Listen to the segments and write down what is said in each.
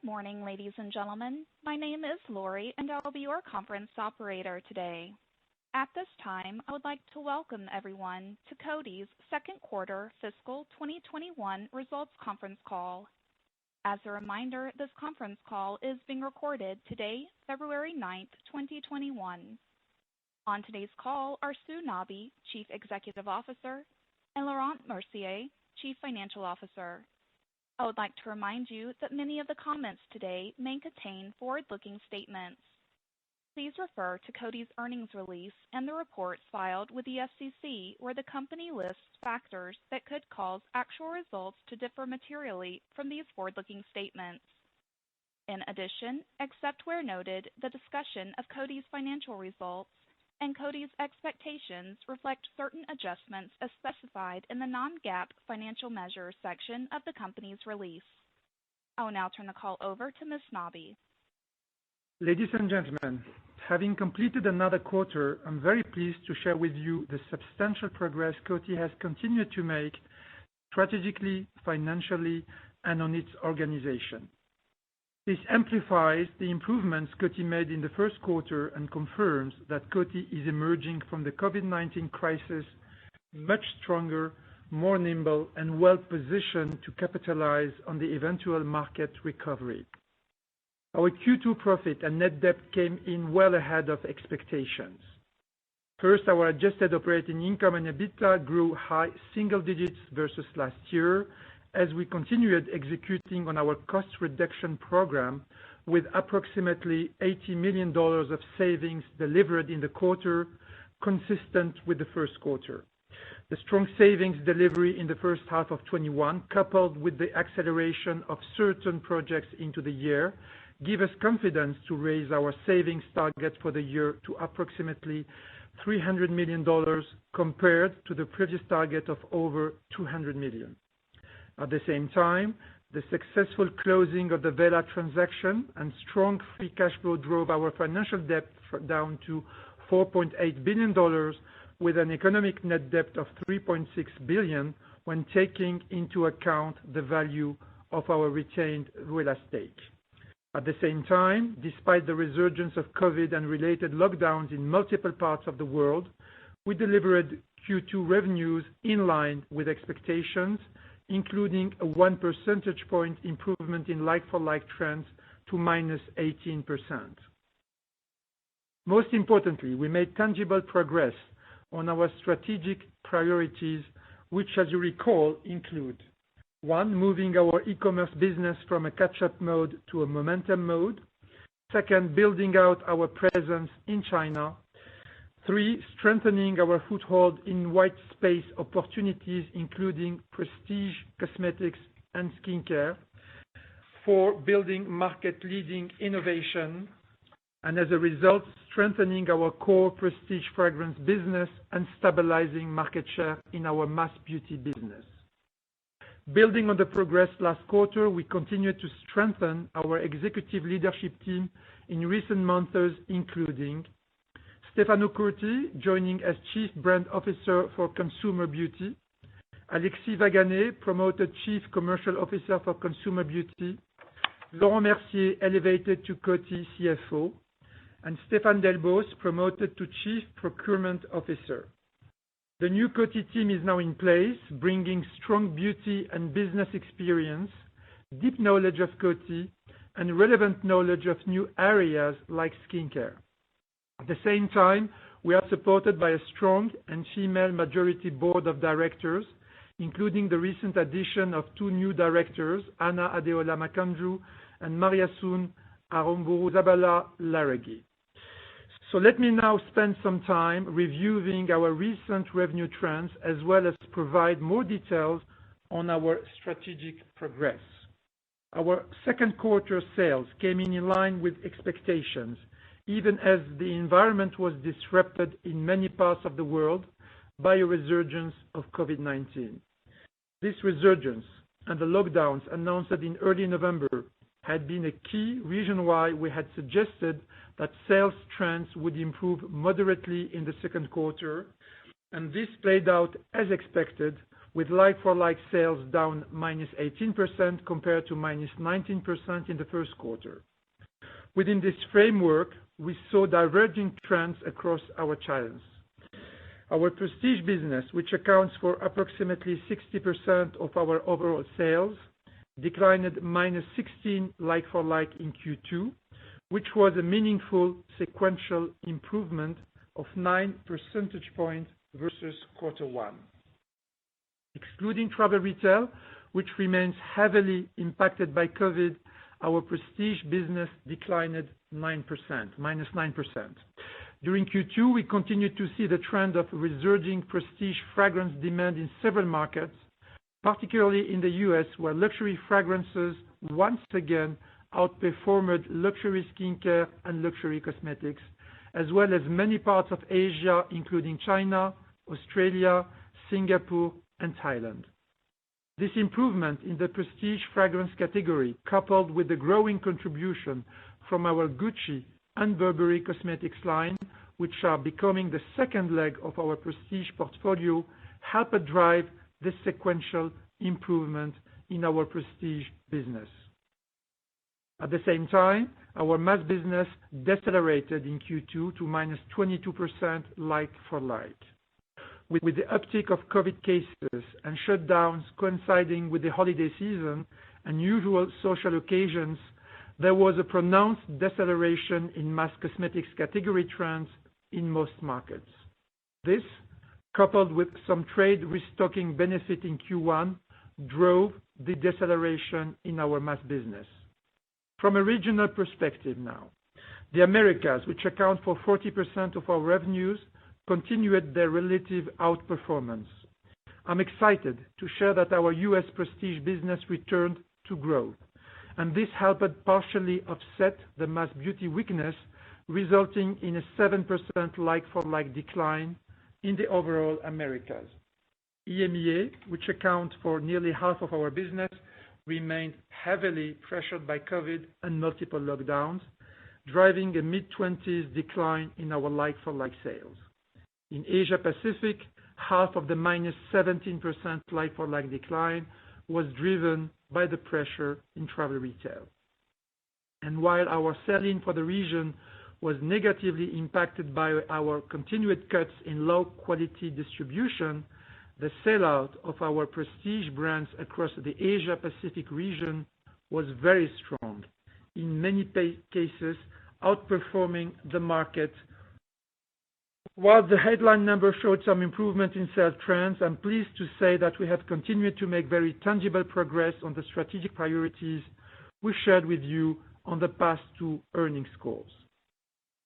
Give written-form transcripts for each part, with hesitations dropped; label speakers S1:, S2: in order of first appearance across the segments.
S1: Good morning, ladies and gentlemen. My name is Lori, and I'll be your conference operator today. At this time, I would like to welcome everyone to Coty's second quarter fiscal 2021 results conference call. As a reminder, this conference call is being recorded today, February 9th, 2021. On today's call are Sue Nabi, Chief Executive Officer, and Laurent Mercier, Chief Financial Officer. I would like to remind you that many of the comments today may contain forward-looking statements. Please refer to Coty's earnings release and the reports filed with the SEC, where the company lists factors that could cause actual results to differ materially from these forward-looking statements. In addition, except where noted, the discussion of Coty's financial results and Coty's expectations reflect certain adjustments as specified in the non-GAAP financial measures section of the company's release. I will now turn the call over to Ms. Nabi.
S2: Ladies and gentlemen, having completed another quarter, I'm very pleased to share with you the substantial progress Coty has continued to make strategically, financially, and on its organization. This amplifies the improvements Coty made in the first quarter and confirms that Coty is emerging from the COVID-19 crisis much stronger, more nimble, and well-positioned to capitalize on the eventual market recovery. Our Q2 profit and net debt came in well ahead of expectations. First, our adjusted operating income and EBITDA grew high single digits versus last year, as we continued executing on our cost reduction program with approximately $80 million of savings delivered in the quarter, consistent with the first quarter. The strong savings delivery in the first half of 2021, coupled with the acceleration of certain projects into the year, give us confidence to raise our savings target for the year to approximately $300 million compared to the previous target of over $200 million. At the same time, the successful closing of the Wella transaction and strong free cash flow drove our financial debt down to $4.8 billion, with an economic net debt of $3.6 billion when taking into account the value of our retained Wella stake. At the same time, despite the resurgence of COVID and related lockdowns in multiple parts of the world, we delivered Q2 revenues in line with expectations, including a 1 percentage point improvement in like-for-like trends to -18%. Most importantly, we made tangible progress on our strategic priorities, which, as you recall, include: 1, moving our e-commerce business from a catch-up mode to a momentum mode. 2, building out our presence in China. 3, strengthening our foothold in white space opportunities, including prestige, cosmetics, and skincare. 4, building market-leading innovation, and as a result, strengthening our core prestige fragrance business and stabilizing market share in our mass beauty business. Building on the progress last quarter, we continue to strengthen our executive leadership team in recent months, including Stefano Curti joining as Chief Brand Officer for Consumer Beauty, Alexis Vaganet promoted Chief Commercial Officer for Consumer Beauty, Laurent Mercier elevated to Coty CFO, and Stéphane Delbos promoted to Chief Procurement Officer. The new Coty team is now in place, bringing strong beauty and business experience, deep knowledge of Coty, and relevant knowledge of new areas like skincare. At the same time, we are supported by a strong and female majority board of directors, including the recent addition of 2 new directors, Anna Adeola Makanju and Mariasun Aromburu-Zabala Laregi. So let me now spend some time reviewing our recent revenue trends, as well as provide more details on our strategic progress. Our second quarter sales came in line with expectations, even as the environment was disrupted in many parts of the world by a resurgence of COVID-19. This resurgence and the lockdowns announced in early November had been a key reason why we had suggested that sales trends would improve moderately in the second quarter, and this played out as expected, with like-for-like sales down -18% compared to -19% in the first quarter. Within this framework, we saw diverging trends across our channels. Our prestige business, which accounts for approximately 60% of our overall sales, declined -16% like-for-like in Q2, which was a meaningful sequential improvement of 9 percentage points versus quarter one. Excluding travel retail, which remains heavily impacted by COVID, our prestige business declined -9%. During Q2, we continued to see the trend of resurging prestige fragrance demand in several markets, particularly in the U.S., where luxury fragrances once again outperformed luxury skincare and luxury cosmetics, as well as many parts of Asia, including China, Australia, Singapore, and Thailand. This improvement in the prestige fragrance category, coupled with the growing contribution from our Gucci and Burberry cosmetics line, which are becoming the second leg of our prestige portfolio, helped drive this sequential improvement in our prestige business. At the same time, our mass business decelerated in Q2 to -22% like-for-like. With the uptick of COVID cases and shutdowns coinciding with the holiday season and usual social occasions, there was a pronounced deceleration in mass cosmetics category trends in most markets. This, coupled with some trade restocking benefit in Q1, drove the deceleration in our mass business. From a regional perspective now, the Americas, which account for 40% of our revenues, continued their relative outperformance. I'm excited to share that our U.S. prestige business returned to growth, and this helped partially offset the mass beauty weakness, resulting in a 7% like-for-like decline in the overall Americas. EMEA, which accounts for nearly half of our business, remained heavily pressured by COVID and multiple lockdowns, driving a mid-20s decline in our like-for-like sales. In Asia Pacific, half of the -17% like-for-like decline was driven by the pressure in travel retail. And while our sell-in for the region was negatively impacted by our continued cuts in low-quality distribution, the sell-out of our prestige brands across the Asia Pacific region was very strong, in many cases outperforming the market. While the headline number showed some improvement in sales trends, I'm pleased to say that we have continued to make very tangible progress on the strategic priorities we shared with you on the past two earnings calls.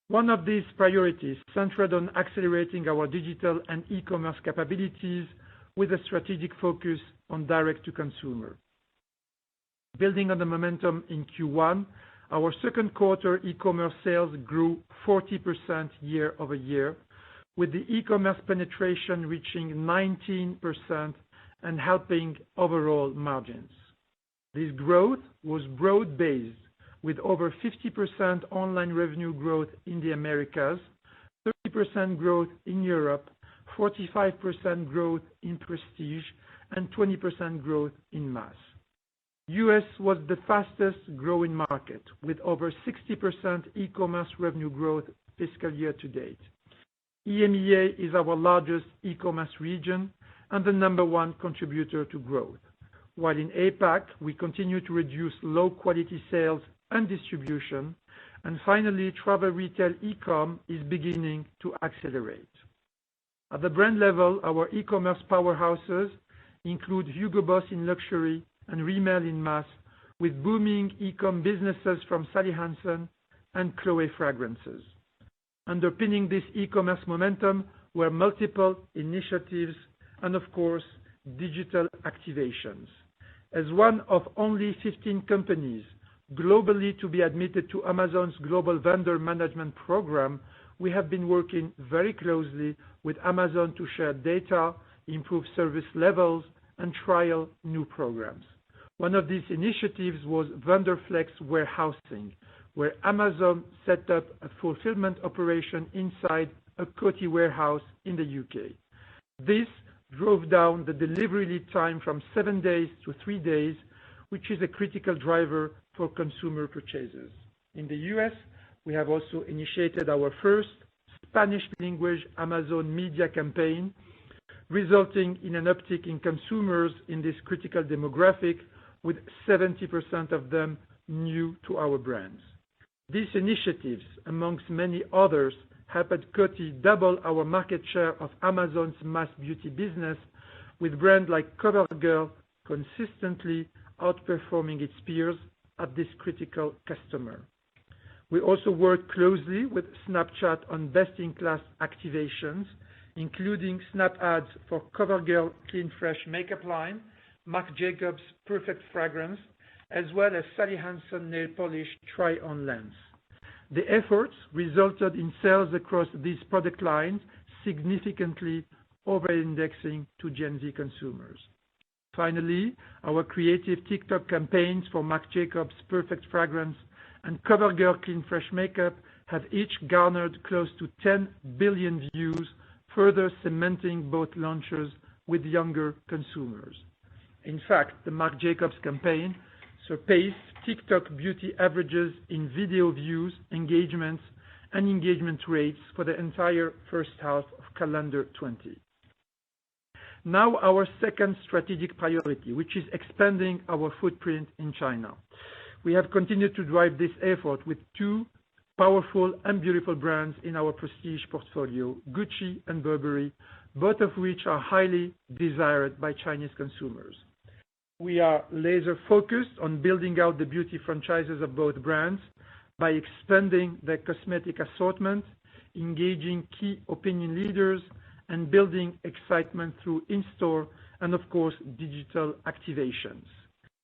S2: One of these priorities centered on accelerating our digital and e-commerce capabilities with a strategic focus on direct-to-consumer. Building on the momentum in Q1, our second quarter e-commerce sales grew 40% year-over-year, with the e-commerce penetration reaching 19% and helping overall margins. This growth was broad-based, with over 50% online revenue growth in the Americas, 30% growth in Europe, 45% growth in prestige, and 20% growth in mass. U.S. was the fastest growing market, with over 60% e-commerce revenue growth fiscal year to date. EMEA is our largest e-commerce region and the number one contributor to growth, while in APAC, we continue to reduce low-quality sales and distribution, and finally, travel retail e-com is beginning to accelerate. At the brand level, our e-commerce powerhouses include Hugo Boss in luxury and Rimmel in mass, with booming e-com businesses from Sally Hansen and Chloé fragrances. Underpinning this e-commerce momentum were multiple initiatives and, of course, digital activations. As one of only 15 companies globally to be admitted to Amazon's Global Vendor Management Program, we have been working very closely with Amazon to share data, improve service levels, and trial new programs. One of these initiatives was Vendor Flex Warehousing, where Amazon set up a fulfillment operation inside a Coty warehouse in the UK. This drove down the delivery lead time from 7 days to 3 days, which is a critical driver for consumer purchases. In the U.S., we have also initiated our first Spanish-language Amazon media campaign, resulting in an uptick in consumers in this critical demographic, with 70% of them new to our brands. These initiatives, amongst many others, helped Coty double our market share of Amazon's mass beauty business, with brands like CoverGirl consistently outperforming its peers at this critical customer. We also work closely with Snapchat on best-in-class activations, including Snap ads for CoverGirl Clean Fresh makeup line, Marc Jacobs Perfect Fragrance, as well as Sally Hansen nail polish try-on lens. The efforts resulted in sales across these product lines significantly over-indexing to Gen Z consumers. Finally, our creative TikTok campaigns for Marc Jacobs Perfect Fragrance and CoverGirl Clean Fresh makeup have each garnered close to 10 billion views, further cementing both launches with younger consumers. In fact, the Marc Jacobs campaign surpassed TikTok beauty averages in video views, engagements, and engagement rates for the entire first half of calendar 20. Now our second strategic priority, which is expanding our footprint in China. We have continued to drive this effort with two powerful and beautiful brands in our prestige portfolio, Gucci and Burberry, both of which are highly desired by Chinese consumers. We are laser focused on building out the beauty franchises of both brands by expanding their cosmetic assortment, engaging key opinion leaders, and building excitement through in-store and, of course, digital activations.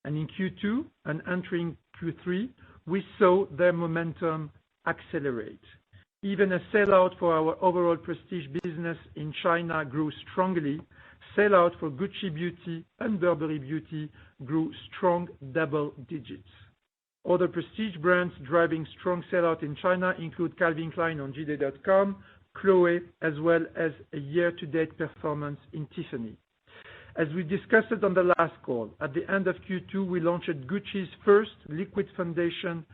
S2: And in Q2 and entering Q3, we saw their momentum accelerate. Even as sellout for our overall prestige business in China grew strongly, sellout for Gucci Beauty and Burberry Beauty grew strong double digits. Other prestige brands driving strong sellout in China include Calvin Klein on JD.com, Chloé, as well as a year-to-date performance in Tiffany. As we discussed it on the last call, at the end of Q2, we launched Gucci's first liquid foundation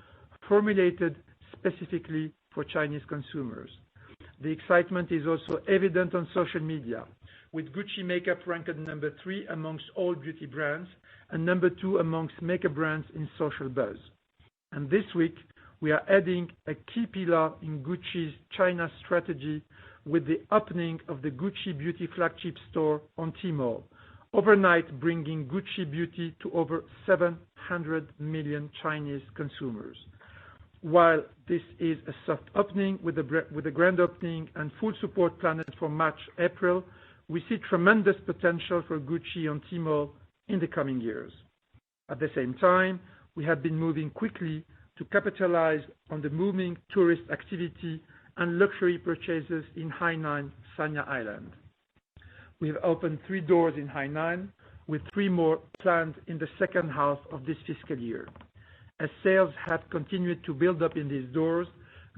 S2: formulated specifically for Chinese consumers. The excitement is also evident on social media, with Gucci makeup ranked number 3 amongst all beauty brands and number 2 amongst makeup brands in social buzz. And this week, we are adding a key pillar in Gucci's China strategy with the opening of the Gucci Beauty flagship store on Tmall, overnight bringing Gucci Beauty to over 700 million Chinese consumers. While this is a soft opening with a grand opening and full support planned for March, April, we see tremendous potential for Gucci on Tmall in the coming years. At the same time, we have been moving quickly to capitalize on the moving tourist activity and luxury purchases in Hainan, Sanya Island. We have opened 3 doors in Hainan, with 3 more planned in the second half of this fiscal year. As sales have continued to build up in these doors,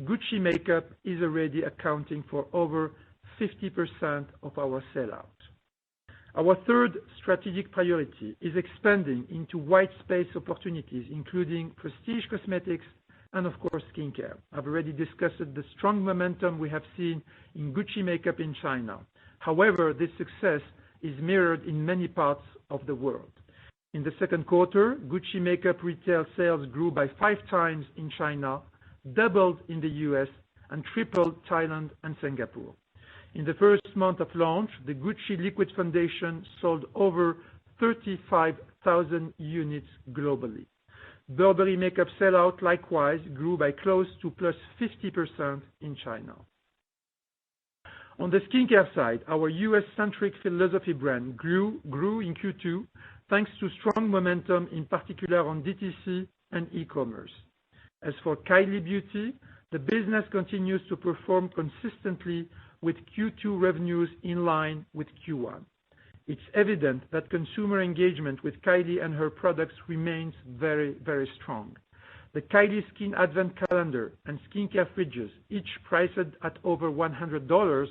S2: Gucci makeup is already accounting for over 50% of our sellout. Our third strategic priority is expanding into white space opportunities, including prestige cosmetics and, of course, skincare. I've already discussed the strong momentum we have seen in Gucci makeup in China. However, this success is mirrored in many parts of the world. In the second quarter, Gucci makeup retail sales grew by 5 times in China, doubled in the US, and tripled Thailand and Singapore. In the first month of launch, the Gucci liquid foundation sold over 35,000 units globally. Burberry makeup sellout likewise grew by close to plus 50% in China. On the skincare side, our US-centric Philosophy brand grew in Q2 thanks to strong momentum, in particular on DTC and e-commerce. As for Kylie Beauty, the business continues to perform consistently with Q2 revenues in line with Q1. It's evident that consumer engagement with Kylie and her products remains very, very strong. The Kylie Skin Advent Calendar and skincare fridges, each priced at over $100,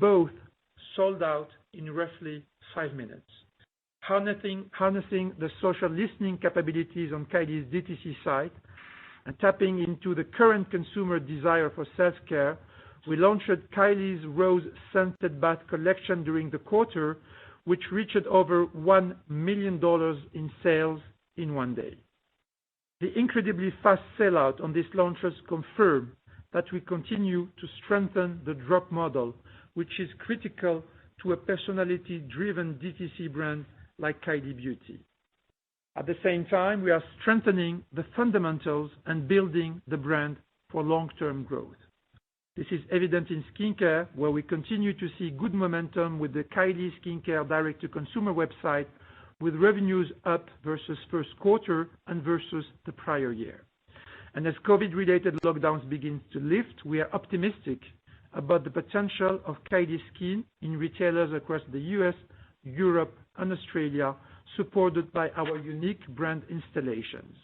S2: both sold out in roughly 5 minutes. Harnessing the social listening capabilities on Kylie's DTC site and tapping into the current consumer desire for self-care, we launched Kylie's Rose Scented Bath collection during the quarter, which reached over $1 million in sales in one day. The incredibly fast sellout on these launches confirm that we continue to strengthen the drop model, which is critical to a personality-driven DTC brand like Kylie Beauty. At the same time, we are strengthening the fundamentals and building the brand for long-term growth. This is evident in skincare, where we continue to see good momentum with the Kylie Skincare direct-to-consumer website, with revenues up versus first quarter and versus the prior year. And as COVID-related lockdowns begin to lift, we are optimistic about the potential of Kylie Skin in retailers across the US, Europe, and Australia, supported by our unique brand installations.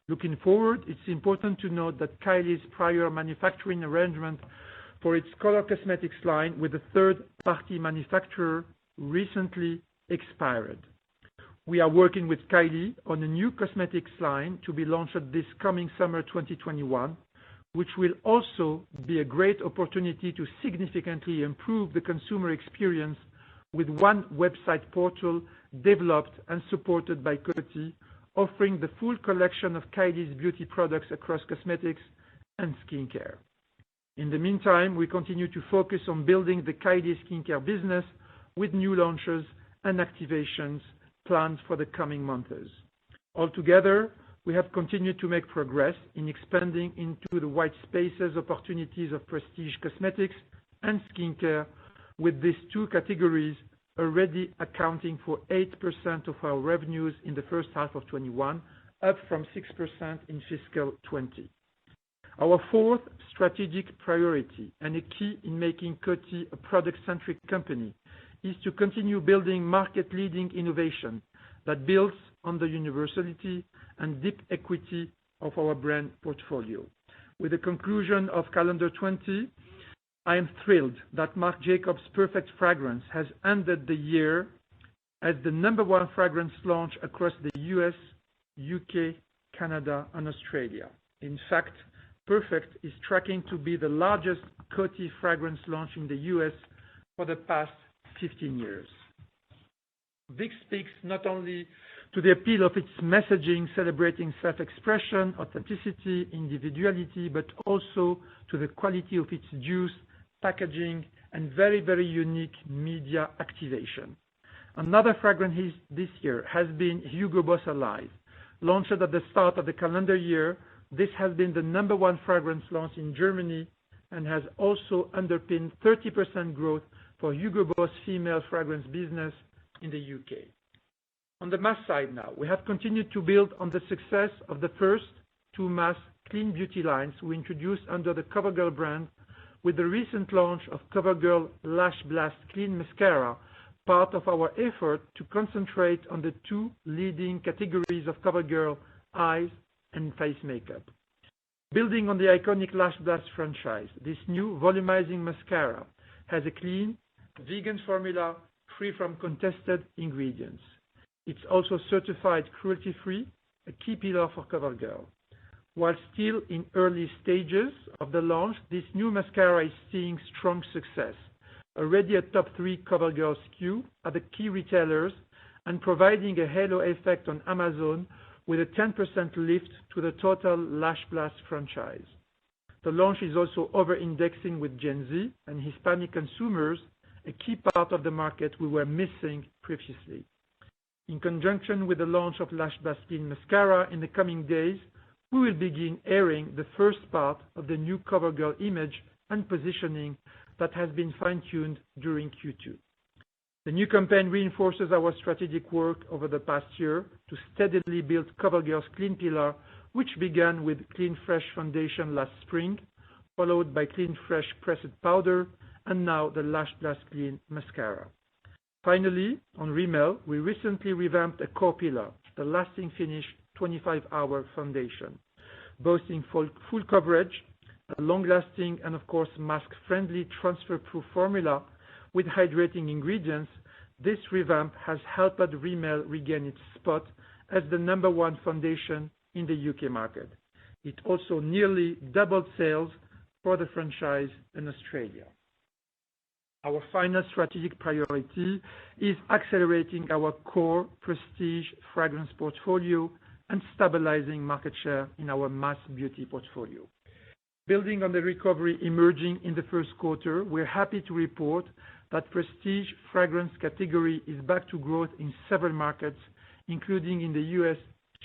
S2: Looking forward, it's important to note that Kylie's prior manufacturing arrangement for its color cosmetics line with a third-party manufacturer recently expired. We are working with Kylie on a new cosmetics line to be launched this coming summer 2021, which will also be a great opportunity to significantly improve the consumer experience with one website portal developed and supported by Coty, offering the full collection of Kylie's beauty products across cosmetics and skincare. In the meantime, we continue to focus on building the Kylie Skincare business with new launches and activations planned for the coming months. Altogether, we have continued to make progress in expanding into the white spaces opportunities of prestige cosmetics and skincare, with these two categories already accounting for 8% of our revenues in the first half of 2021, up from 6% in fiscal 2020. Our fourth strategic priority, and a key in making Coty a product-centric company, is to continue building market-leading innovation that builds on the universality and deep equity of our brand portfolio. With the conclusion of calendar 2020, I am thrilled that Marc Jacobs Perfect Fragrance has ended the year as the #1 fragrance launch across the US, UK, Canada, and Australia. In fact, Perfect is tracking to be the largest Coty fragrance launch in the US for the past 15 years. This speaks not only to the appeal of its messaging celebrating self-expression, authenticity, individuality, but also to the quality of its juice, packaging, and very, very unique media activation. Another fragrance this year has been Hugo Boss Alive. Launched at the start of the calendar year, this has been the #1 fragrance launch in Germany and has also underpinned 30% growth for Hugo Boss female fragrance business in the UK. On the mass side now, we have continued to build on the success of the first two mass clean beauty lines we introduced under the CoverGirl brand, with the recent launch of CoverGirl Lash Blast Clean Mascara, part of our effort to concentrate on the two leading categories of CoverGirl, eyes and face makeup. Building on the iconic Lash Blast franchise, this new volumizing mascara has a clean, vegan formula free from contested ingredients. It's also certified cruelty-free, a key pillar for CoverGirl. While still in early stages of the launch, this new mascara is seeing strong success, already a top 3 CoverGirl SKU at the key retailers and providing a halo effect on Amazon with a 10% lift to the total Lash Blast franchise. The launch is also over-indexing with Gen Z and Hispanic consumers, a key part of the market we were missing previously. In conjunction with the launch of Lash Blast Clean Mascara in the coming days, we will begin airing the first part of the new CoverGirl image and positioning that has been fine-tuned during Q2. The new campaign reinforces our strategic work over the past year to steadily build CoverGirl's clean pillar, which began with Clean Fresh Foundation last spring, followed by Clean Fresh Pressed Powder, and now the Lash Blast Clean Mascara. Finally, on Rimmel, we recently revamped a core pillar, the Lasting Finish 25-Hour Foundation, boasting full coverage, a long-lasting and, of course, mask-friendly transfer-proof formula with hydrating ingredients, this revamp has helped Rimmel regain its spot as the number one foundation in the UK market. It also nearly doubled sales for the franchise in Australia. Our final strategic priority is accelerating our core prestige fragrance portfolio and stabilizing market share in our mass beauty portfolio. Building on the recovery emerging in the first quarter, we're happy to report that prestige fragrance category is back to growth in several markets, including in the US,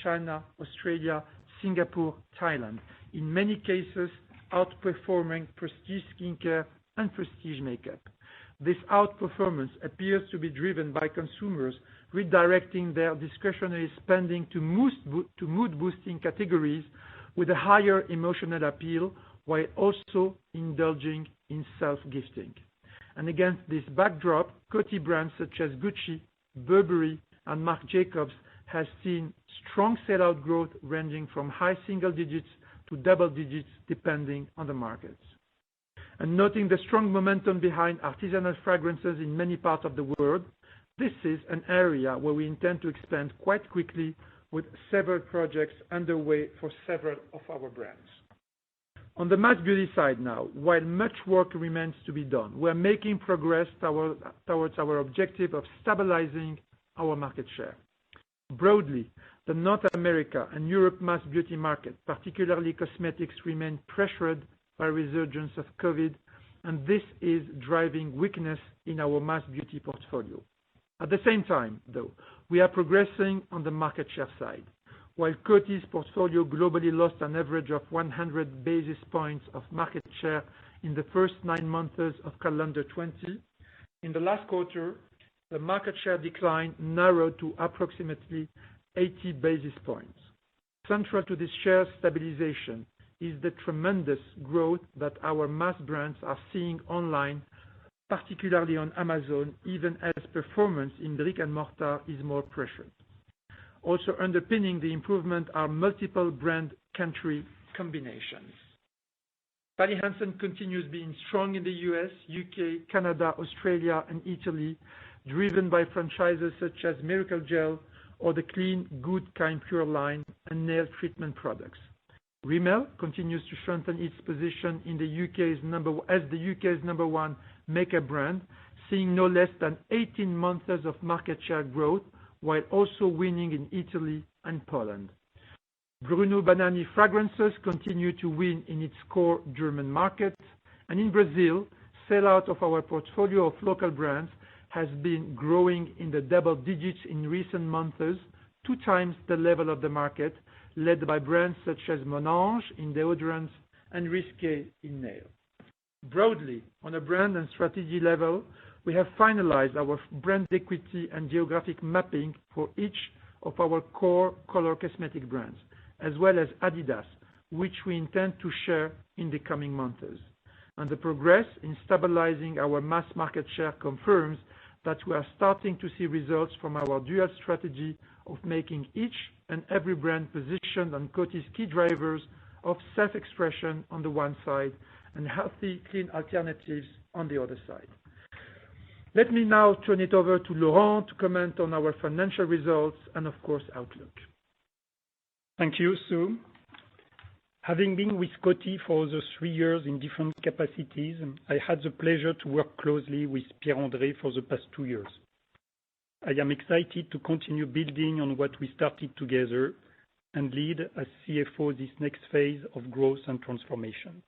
S2: China, Australia, Singapore, Thailand, in many cases outperforming prestige skincare and prestige makeup. This outperformance appears to be driven by consumers redirecting their discretionary spending to mood-boosting categories with a higher emotional appeal while also indulging in self-gifting. And against this backdrop, Coty brands such as Gucci, Burberry, and Marc Jacobs has seen strong sell-out growth ranging from high single digits to double digits depending on the markets. And noting the strong momentum behind artisanal fragrances in many parts of the world, this is an area where we intend to expand quite quickly with several projects underway for several of our brands. On the mass beauty side now, while much work remains to be done, we are making progress towards our objective of stabilizing our market share. Broadly, the North America and Europe mass beauty market, particularly cosmetics, remain pressured by resurgence of COVID, and this is driving weakness in our mass beauty portfolio. At the same time, though, we are progressing on the market share side. While Coty's portfolio globally lost an average of 100 basis points of market share in the first 9 months of calendar 2020, in the last quarter, the market share decline narrowed to approximately 80 basis points. Central to this share stabilization is the tremendous growth that our mass brands are seeing online, particularly on Amazon, even as performance in brick and mortar is more pressured. Also underpinning the improvement are multiple brand country combinations. Sally Hansen continues being strong in the US, UK, Canada, Australia, and Italy, driven by franchises such as Miracle Gel or the Clean Good Kind Pure line and nail treatment products. Rimmel continues to strengthen its position in as the UK's number one makeup brand, seeing no less than 18 months of market share growth, while also winning in Italy and Poland. Bruno Banani fragrances continue to win in its core German market, and in Brazil, sell-out of our portfolio of local brands has been growing in the double digits in recent months, 2 times the level of the market, led by brands such as Monange in deodorants and Risqué in nail. Broadly, on a brand and strategy level, we have finalized our brand equity and geographic mapping for each of our core color cosmetic brands, as well as Adidas, which we intend to share in the coming months. And the progress in stabilizing our mass market share confirms that we are starting to see results from our dual strategy of making each and every brand positioned on Coty's key drivers of self-expression on the one side and healthy, clean alternatives on the other side. Let me now turn it over to Laurent to comment on our financial results and, of course, outlook.
S3: Thank you, Sue. Having been with Coty for the 3 years in different capacities, I had the pleasure to work closely with Pierre-André for the past 2 years. I am excited to continue building on what we started together and lead as CFO this next phase of growth and transformation.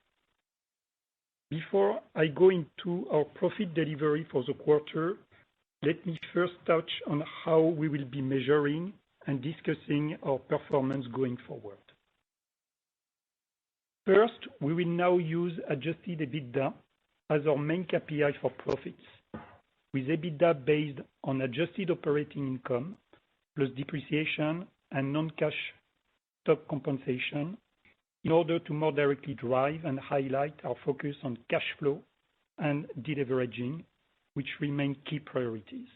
S3: Before I go into our profit delivery for the quarter, let me first touch on how we will be measuring and discussing our performance going forward. First, we will now use adjusted EBITDA as our main KPI for profits, with EBITDA based on adjusted operating income plus depreciation and non-cash stock compensation, in order to more directly drive and highlight our focus on cash flow and deleveraging, which remain key priorities.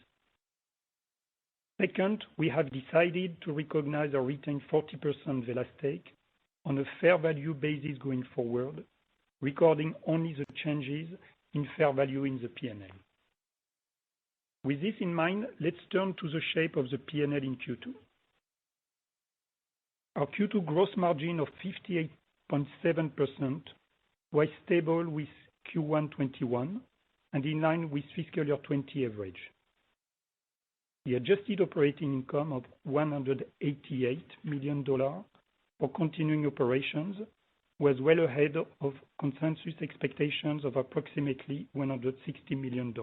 S3: Second, we have decided to recognize or retain 40% Wella stake on a fair value basis going forward, recording only the changes in fair value in the P&L. With this in mind, let's turn to the shape of the P&L in Q2. Our Q2 gross margin of 58.7% was stable with Q1 2021 and in line with fiscal year 2020 average. The adjusted operating income of $188 million for continuing operations was well ahead of consensus expectations of approximately $160 million.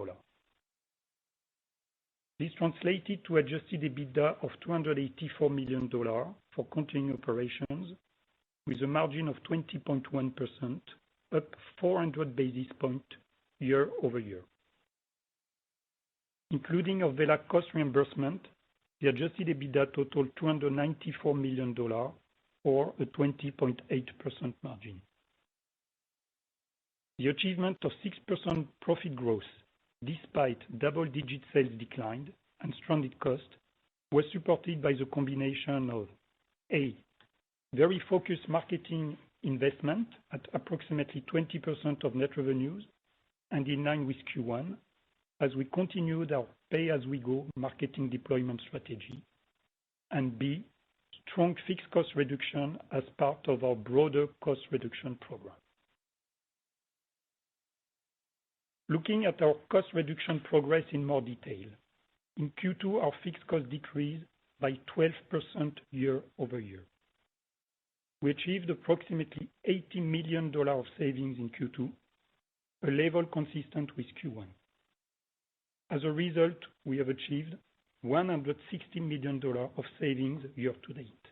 S3: This translated to adjusted EBITDA of $284 million for continuing operations with a margin of 20.1%, up 400 basis points year-over-year. Including our Wella cost reimbursement, the adjusted EBITDA totaled $294 million or a 20.8% margin. The achievement of 6% profit growth despite double-digit sales decline and stranded cost was supported by the combination of A, very focused marketing investment at approximately 20% of net revenues and in line with Q1 as we continued our pay-as-we-go marketing deployment strategy, and B, strong fixed cost reduction as part of our broader cost reduction program. Looking at our cost reduction progress in more detail, in Q2 our fixed cost decreased by 12% year-over-year. We achieved approximately $80 million of savings in Q2, a level consistent with Q1. As a result, we have achieved $160 million of savings year to date.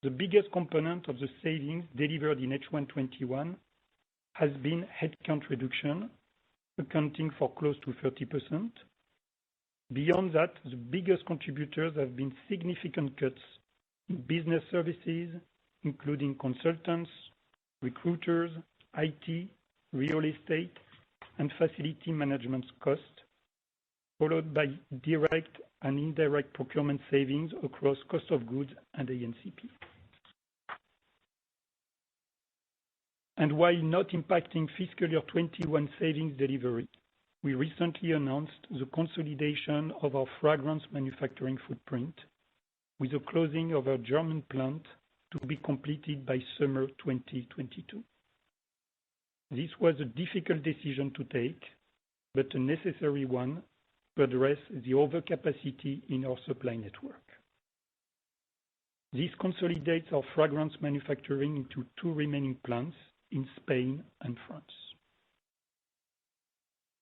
S3: The biggest component of the savings delivered in H1 2021 has been headcount reduction, accounting for close to 30%. Beyond that, the biggest contributors have been significant cuts in business services, including consultants, recruiters, IT, real estate, and facility management costs, followed by direct and indirect procurement savings across cost of goods and A&CP. And while not impacting fiscal year 21 savings delivery, we recently announced the consolidation of our fragrance manufacturing footprint with the closing of our German plant to be completed by summer 2022. This was a difficult decision to take, but a necessary one to address the overcapacity in our supply network. This consolidates our fragrance manufacturing into 2 remaining plants in Spain and France.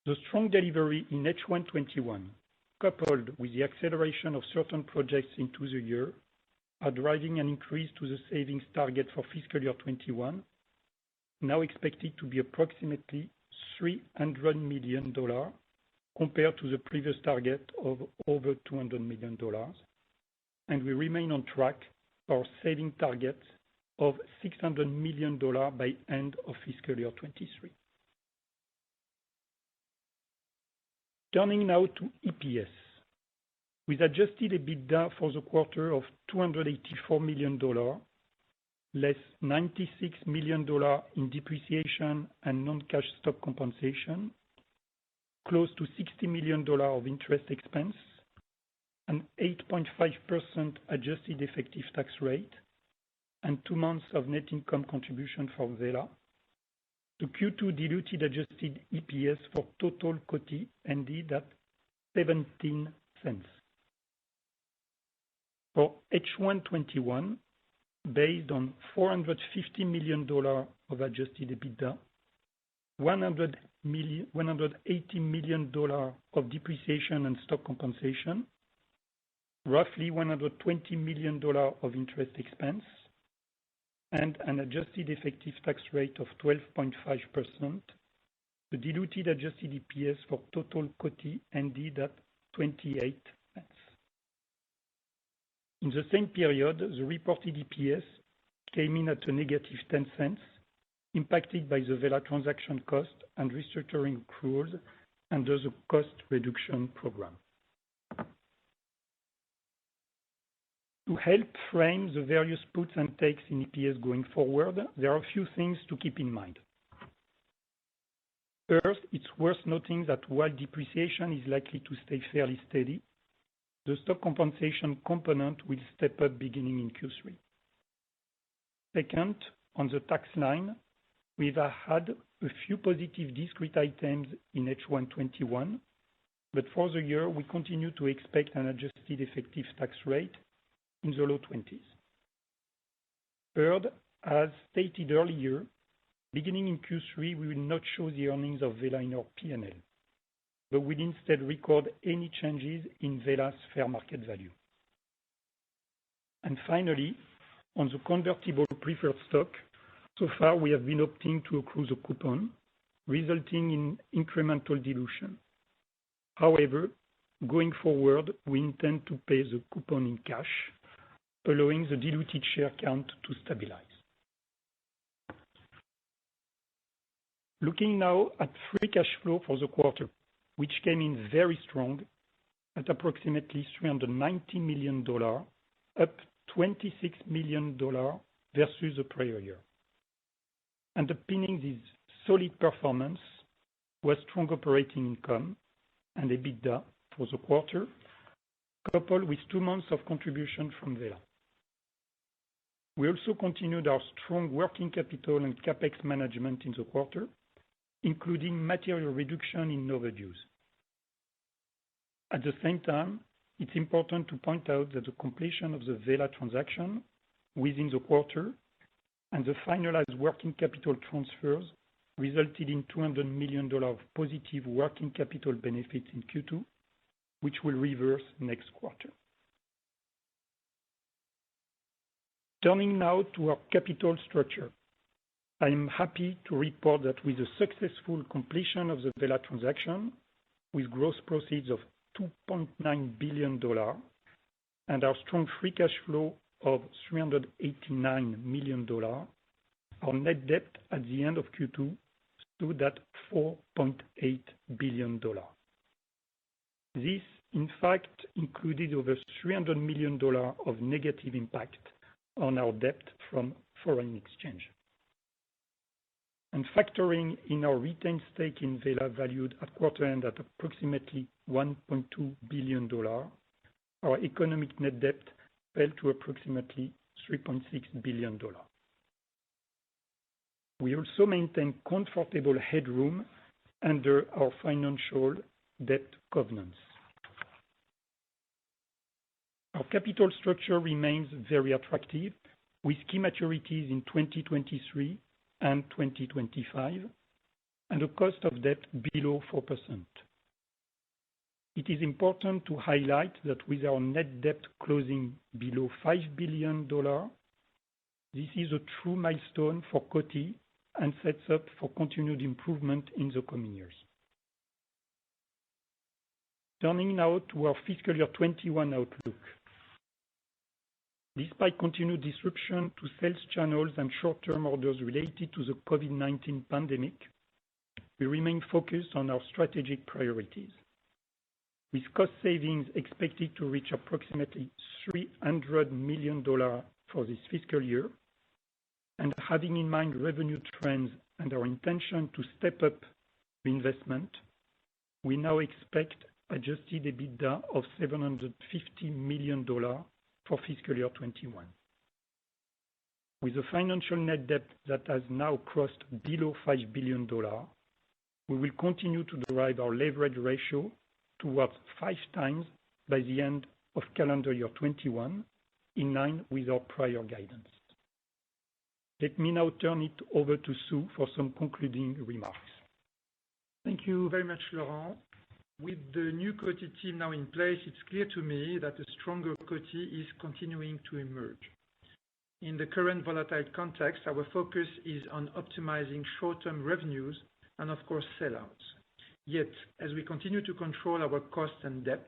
S3: The strong delivery in H1 21, coupled with the acceleration of certain projects into the year, are driving an increase to the savings target for fiscal year 21, now expected to be approximately $300 million compared to the previous target of over $200 million, and we remain on track for our saving target of $600 million by end of fiscal year 23. Turning now to EPS. With adjusted EBITDA for the quarter of $284 million, less $96 million in depreciation and non-cash stock compensation, close to $60 million of interest expense, an 8.5% adjusted effective tax rate, and 2 months of net income contribution from Wella, the Q2 diluted adjusted EPS for total Coty ended at 17 cents. For H1 21, based on $450 million of adjusted EBITDA, $180 million of depreciation and stock compensation, roughly $120 million of interest expense, and an adjusted effective tax rate of 12.5%, the diluted adjusted EPS for total Coty ended at 28 cents. In the same period, the reported EPS came in at a negative 10 cents, impacted by the Wella transaction cost and restructuring accruals under the cost reduction program. To help frame the various puts and takes in EPS going forward, there are a few things to keep in mind. First, it's worth noting that while depreciation is likely to stay fairly steady, the stock compensation component will step up beginning in Q3. Second, on the tax line, we've had a few positive discrete items in H1 21, but for the year, we continue to expect an adjusted effective tax rate in the low 20s. Third, as stated earlier, beginning in Q3, we will not show the earnings of Wella in our P&L, but will instead record any changes in Wella's fair market value. And finally, on the convertible preferred stock, so far we have been opting to accrue the coupon, resulting in incremental dilution. However, going forward, we intend to pay the coupon in cash, allowing the diluted share count to stabilize. Looking now at free cash flow for the quarter, which came in very strong at approximately $390 million, up $26 million versus the prior year. Underpinning this solid performance was strong operating income and EBITDA for the quarter, coupled with 2 months of contribution from Wella. We also continued our strong working capital and CapEx management in the quarter, including material reduction in overdues. At the same time, it's important to point out that the completion of the Wella transaction within the quarter and the finalized working capital transfers resulted in $200 million of positive working capital benefits in Q2, which will reverse next quarter. Turning now to our capital structure, I am happy to report that with the successful completion of the Wella transaction, with gross proceeds of $2.9 billion and our strong free cash flow of $389 million, our net debt at the end of Q2 stood at $4.8 billion. This, in fact, included over $300 million of negative impact on our debt from foreign exchange. And factoring in our retained stake in Wella valued at quarter end at approximately $1.2 billion, our economic net debt fell to approximately $3.6 billion. We also maintain comfortable headroom under our financial debt covenants. Our capital structure remains very attractive, with key maturities in 2023 and 2025, and a cost of debt below 4%. It is important to highlight that with our net debt closing below $5 billion, this is a true milestone for Coty and sets up for continued improvement in the coming years. Turning now to our fiscal year 21 outlook. Despite continued disruption to sales channels and short-term orders related to the COVID-19 pandemic, we remain focused on our strategic priorities. With cost savings expected to reach approximately $300 million for this fiscal year, and having in mind revenue trends and our intention to step up investment, we now expect adjusted EBITDA of $750 million for fiscal year 21. With a financial net debt that has now crossed below $5 billion, we will continue to drive our leverage ratio towards 5 times by the end of calendar year 21, in line with our prior guidance. Let me now turn it over to Sue for some concluding remarks.
S2: Thank you very much, Laurent. With the new Coty team now in place, it's clear to me that a stronger Coty is continuing to emerge. In the current volatile context, our focus is on optimizing short-term revenues and, of course, sellouts. Yet, as we continue to control our costs and debt,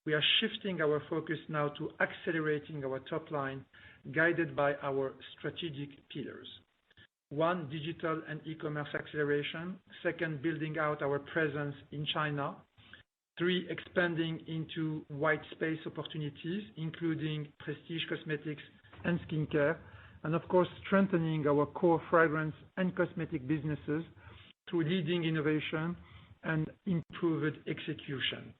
S2: we are shifting our focus now to accelerating our top line, guided by our strategic pillars. 1, digital and e-commerce acceleration. 2, building out our presence in China. 3, expanding into white space opportunities, including prestige cosmetics and skincare, and of course, strengthening our core fragrance and cosmetic businesses through leading innovation and improved execution.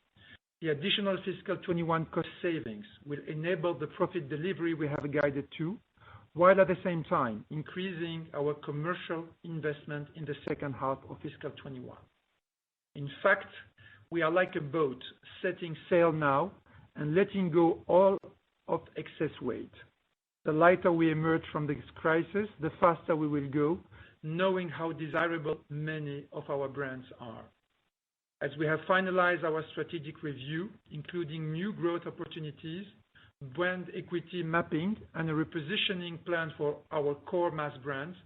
S2: The additional fiscal 21 cost savings will enable the profit delivery we have guided to, while at the same time increasing our commercial investment in the second half of fiscal 21. In fact, we are like a boat setting sail now and letting go all of excess weight. The lighter we emerge from this crisis, the faster we will go, knowing how desirable many of our brands are. As we have finalized our strategic review, including new growth opportunities, brand equity mapping, and a repositioning plan for our core mass brands,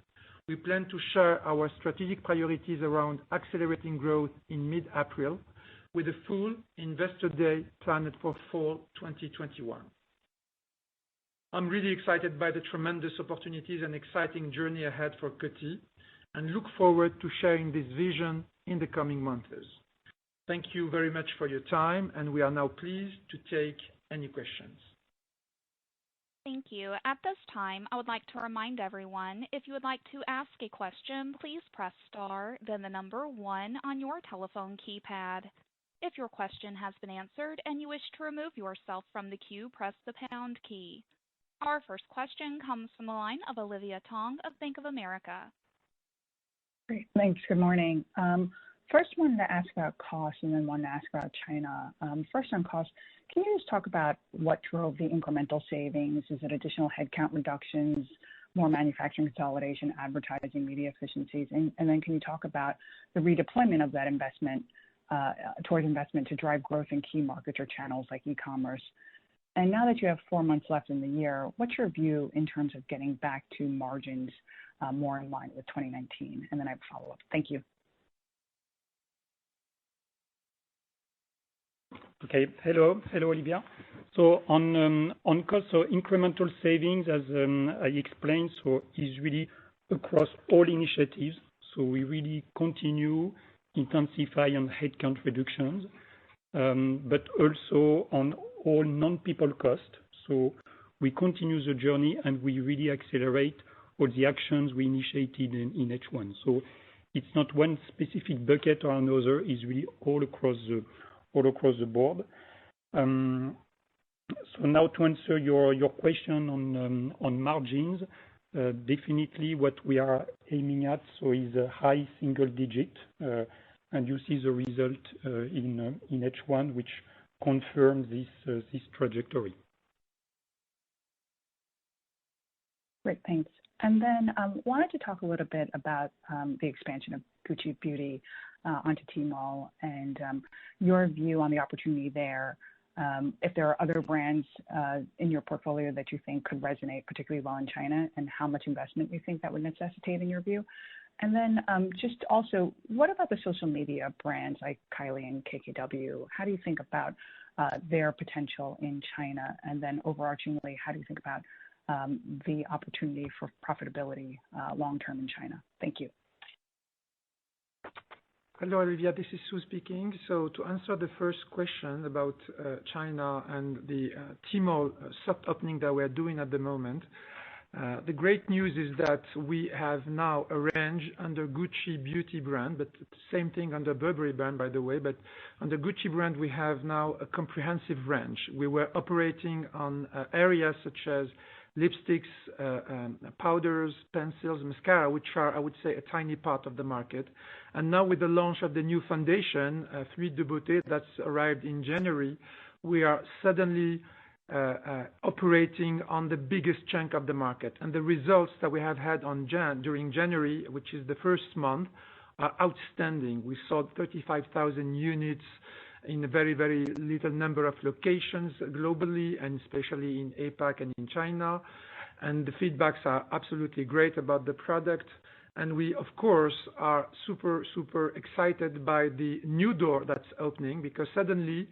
S2: we plan to share our strategic priorities around accelerating growth in mid-April with a full Investor Day planned for fall 2021. I'm really excited by the tremendous opportunities and exciting journey ahead for Coty and look forward to sharing this vision in the coming months. Thank you very much for your time, and we are now pleased to take any questions.
S1: Thank you. At this time, I would like to remind everyone, if you would like to ask a question, please press star, then the number 1 on your telephone keypad. If your question has been answered and you wish to remove yourself from the queue, press the pound key. Our first question comes from the line of Olivia Tong of Bank of America.
S4: Great. Thanks. Good morning. First, wanted to ask about cost and then wanted to ask about China. First on cost, can you just talk about what drove the incremental savings? Is it additional headcount reductions, more manufacturing consolidation, advertising, media efficiencies? And then can you talk about the redeployment of that investment towards investment to drive growth in key markets or channels like e-commerce? And now that you have 4 months left in the year, what's your view in terms of getting back to margins more in line with 2019? And then I have a follow-up. Thank you.
S3: Okay. Hello, Olivia. So on cost, so incremental savings, as I explained, so is really across all initiatives. So we really continue intensify on headcount reductions, but also on all non-people costs. So we continue the journey and we really accelerate all the actions we initiated in H1. So it's not one specific bucket or another; it's really all across the board. So now to answer your question on margins, definitely what we are aiming at so is a high single digit, and you see the result in H1, which confirms this trajectory.
S4: Great, thanks. And then wanted to talk a little bit about the expansion of Gucci Beauty onto Tmall and your view on the opportunity there. If there are other brands in your portfolio that you think could resonate particularly well in China, and how much investment you think that would necessitate in your view. And then just also, what about the social media brands like Kylie and KKW? How do you think about their potential in China? And then overarchingly, how do you think about the opportunity for profitability long-term in China? Thank you.
S2: Hello, Olivia. This is Sue speaking. So to answer the first question about China and the Tmall soft opening that we're doing at the moment, the great news is that we have now a range under Gucci Beauty brand, but same thing under Burberry brand, by the way. But under Gucci brand, we have now a comprehensive range. We were operating on areas such as lipsticks, powders, pencils, mascara, which are, I would say, a tiny part of the market. And now with the launch of the new foundation, Fluide de Beauté, that's arrived in January, we are suddenly operating on the biggest chunk of the market. And the results that we have had during January, which is the first month, are outstanding. We sold 35,000 units in a very, very little number of locations globally, and especially in APAC and in China. And the feedbacks are absolutely great about the product. And we, of course, are super, super excited by the new door that's opening, because suddenly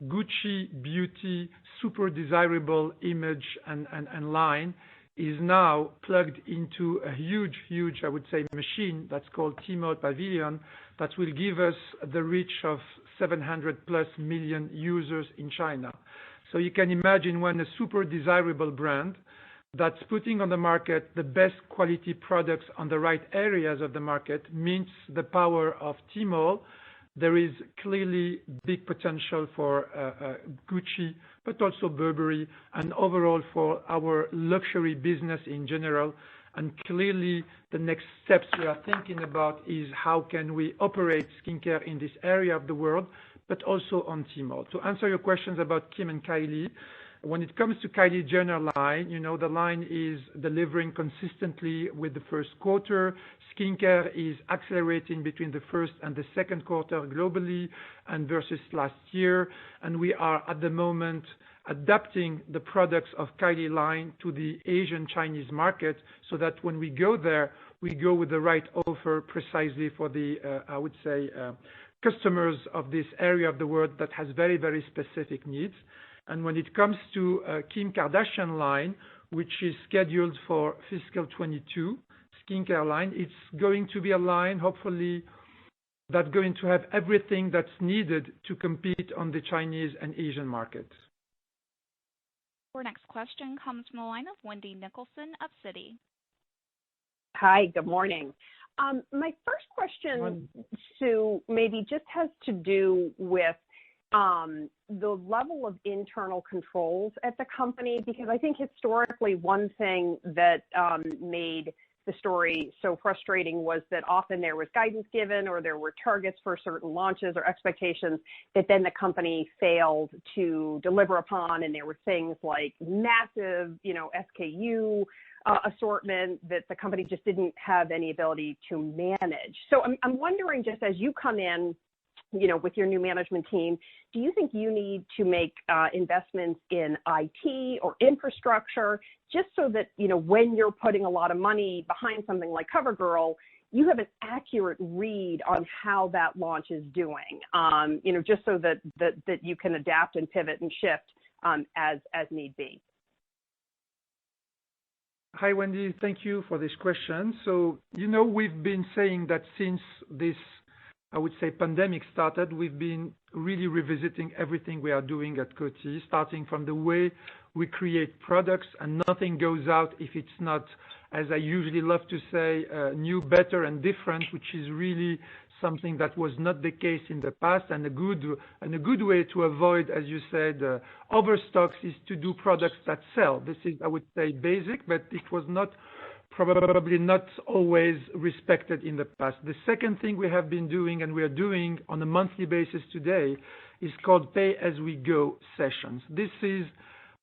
S2: Gucci Beauty super desirable image and line is now plugged into a huge, I would say, machine that's called Tmall Pavilion that will give us the reach of 700 plus million users in China. So you can imagine when a super desirable brand that's putting on the market the best quality products on the right areas of the market means the power of Tmall. There is clearly big potential for Gucci, but also Burberry, and overall for our luxury business in general. And clearly, the next steps we are thinking about is how can we operate skincare in this area of the world, but also on Tmall. To answer your questions about Kim and Kylie, when it comes to Kylie Jenner line, the line is delivering consistently with the first quarter. Skincare is accelerating between the first and the second quarter globally and versus last year. And we are at the moment adapting the products of Kylie line to the Asian Chinese market so that when we go there, we go with the right offer precisely for the, I would say, customers of this area of the world that has very, very specific needs. And when it comes to Kim Kardashian line, which is scheduled for fiscal 22 skincare line, it's going to be a line, hopefully, that's going to have everything that's needed to compete on the Chinese and Asian markets.
S1: Our next question comes from the line of Wendy Nicholson of Citi.
S5: Hi, good morning. My first question, Sue, maybe just has to do with the level of internal controls at the company, because I think historically one thing that made the story so frustrating was that often there was guidance given or there were targets for certain launches or expectations that then the company failed to deliver upon, and there were things like massive, SKU assortment that the company just didn't have any ability to manage. So I'm wondering, just as you come in, with your new management team, do you think you need to make investments in IT or infrastructure just so that, when you're putting a lot of money behind something like CoverGirl, you have an accurate read on how that launch is doing, just so that you can adapt and pivot and shift as need be?
S2: Hi, Wendy. Thank you for this question. So, we've been saying that since this, I would say, pandemic started, we've been really revisiting everything we are doing at Coty, starting from the way we create products, and nothing goes out if it's not, as I usually love to say, new, better, and different, which is really something that was not the case in the past. And a good way to avoid, as you said, overstocks is to do products that sell. This is, I would say, basic, but it was probably not always respected in the past. The second thing we have been doing, and we are doing on a monthly basis today, is called pay-as-we-go sessions. This is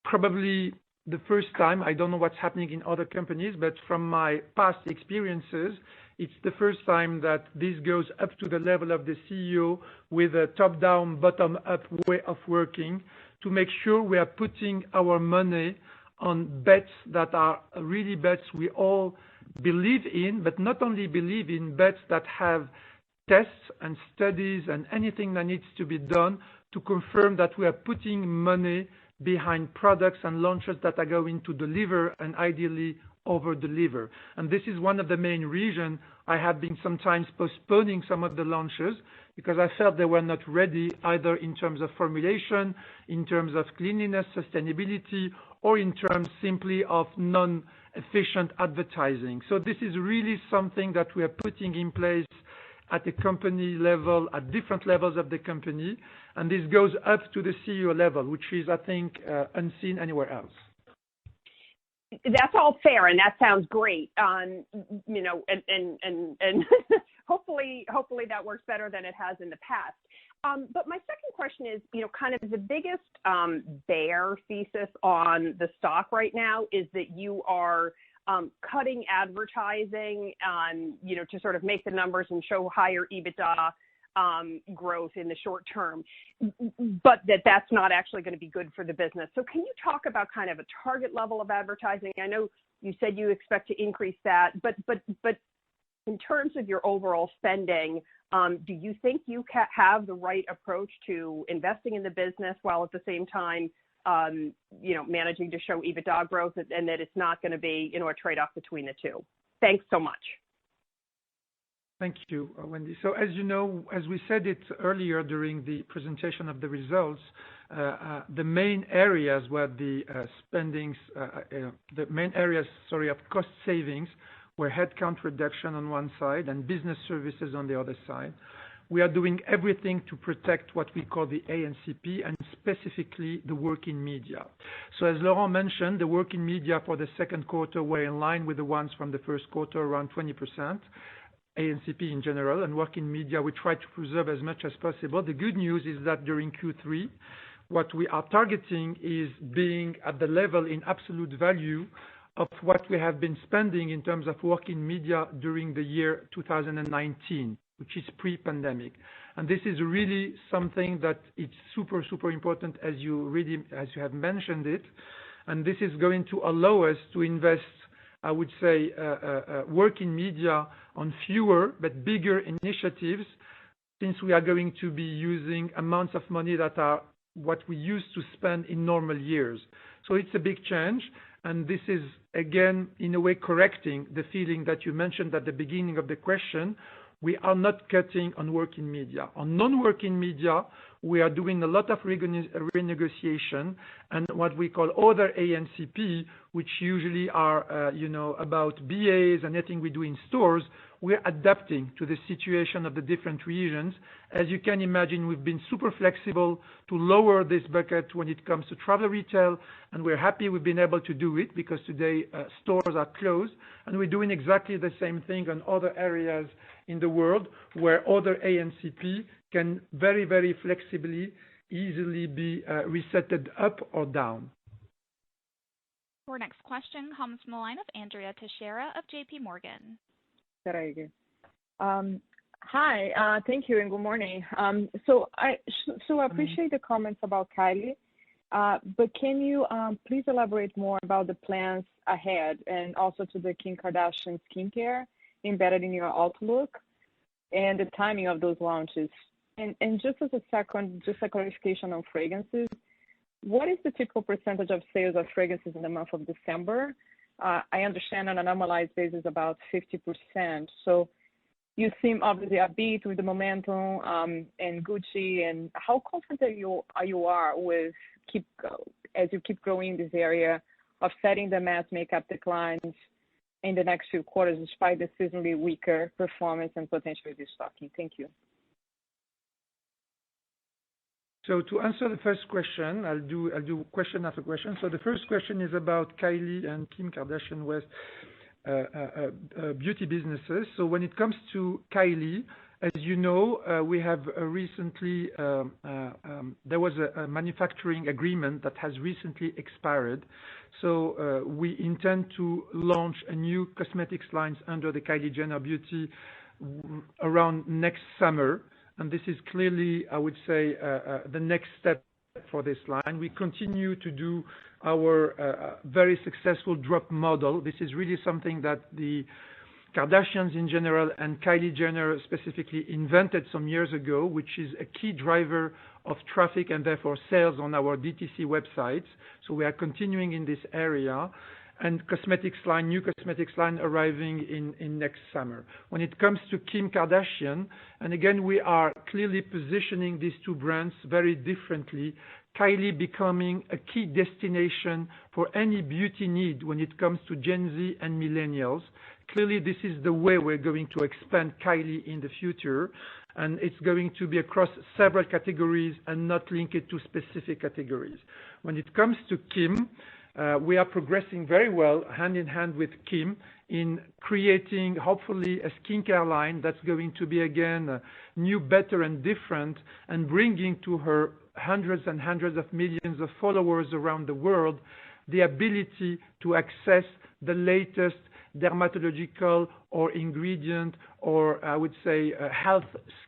S2: probably the first time, I don't know what's happening in other companies, but from my past experiences, it's the first time that this goes up to the level of the CEO with a top-down, bottom-up way of working to make sure we are putting our money on bets that are really bets we all believe in, but not only believe in, bets that have tests and studies and anything that needs to be done to confirm that we are putting money behind products and launches that are going to deliver and ideally over-deliver. And this is one of the main reasons I have been sometimes postponing some of the launches, because I felt they were not ready either in terms of formulation, in terms of cleanliness, sustainability, or in terms simply of non-efficient advertising. So this is really something that we are putting in place at the company level, at different levels of the company, and this goes up to the CEO level, which is, I think, unseen anywhere else.
S5: That's all fair, and that sounds great. And hopefully that works better than it has in the past. But my second question is, kind of the biggest bear thesis on the stock right now is that you are cutting advertising, to sort of make the numbers and show higher EBITDA growth in the short term, but that's not actually going to be good for the business. So can you talk about kind of a target level of advertising? I know you said you expect to increase that, but in terms of your overall spending, do you think you have the right approach to investing in the business while at the same time, managing to show EBITDA growth, and that it's not going to be, a trade-off between the two? Thanks so much.
S2: Thank you, Wendy. So as you know, as we said it earlier during the presentation of the results, the main areas where the main areas of cost savings were headcount reduction on one side and business services on the other side. We are doing everything to protect what we call the ANCP and specifically the working media. So as Laurent mentioned, the working media for the second quarter were in line with the ones from the first quarter, around 20%, ANCP in general, and working media we try to preserve as much as possible. The good news is that during Q3, what we are targeting is being at the level in absolute value of what we have been spending in terms of working media during the year 2019. Which is pre-pandemic. And this is really something that it's super, super important as you have mentioned it. And this is going to allow us to invest, I would say, working media on fewer but bigger initiatives, since we are going to be using amounts of money that are what we used to spend in normal years. So it's a big change. And this is, again, in a way correcting the feeling that you mentioned at the beginning of the question. We are not cutting on working media. On non-working media, we are doing a lot of renegotiation and what we call other ANCP, which usually are, about BAs and anything we do in stores. We're adapting to the situation of the different regions. As you can imagine, we've been super flexible to lower this bucket when it comes to travel retail, and we're happy we've been able to do it because today stores are closed, and we're doing exactly the same thing on other areas in the world where other ANCP can very, very flexibly, easily be resetted up or down.
S1: Our next question comes from the line of Andrea Teixeira of JP Morgan.
S6: Hi, thank you and good morning. So I appreciate the comments about Kylie, but can you please elaborate more about the plans ahead and also to the Kim Kardashian skincare embedded in your outlook and the timing of those launches? And just as a second, just a clarification on fragrances, what is the typical percentage of sales of fragrances in the month of December? I understand on a normalized basis about 50%. So you seem obviously upbeat with the momentum and Gucci. And how confident you are with as you keep growing this area, offsetting the mass makeup declines in the next few quarters, despite the seasonally weaker performance and potentially restocking? Thank you.
S2: So to answer the first question, I'll do question after question. So the first question is about Kylie and Kim Kardashian West beauty businesses. So when it comes to Kylie, as you know, we have recently, there was a manufacturing agreement that has recently expired. So we intend to launch a new cosmetics lines under the Kylie Jenner Beauty around next summer. And this is clearly, I would say, the next step for this line. We continue to do our very successful drop model. This is really something that the Kardashians in general and Kylie Jenner specifically invented some years ago, which is a key driver of traffic and therefore sales on our DTC websites. So we are continuing in this area. And new cosmetics line arriving in next summer. When it comes to Kim Kardashian, and again, we are clearly positioning these two brands very differently. Kylie becoming a key destination for any beauty need when it comes to Gen Z and millennials. Clearly, this is the way we're going to expand Kylie in the future. And it's going to be across several categories and not link it to specific categories. When it comes to Kim, we are progressing very well hand in hand with Kim in creating hopefully a skincare line that's going to be again new, better and different, and bringing to her hundreds and hundreds of millions of followers around the world the ability to access the latest dermatological or ingredient or I would say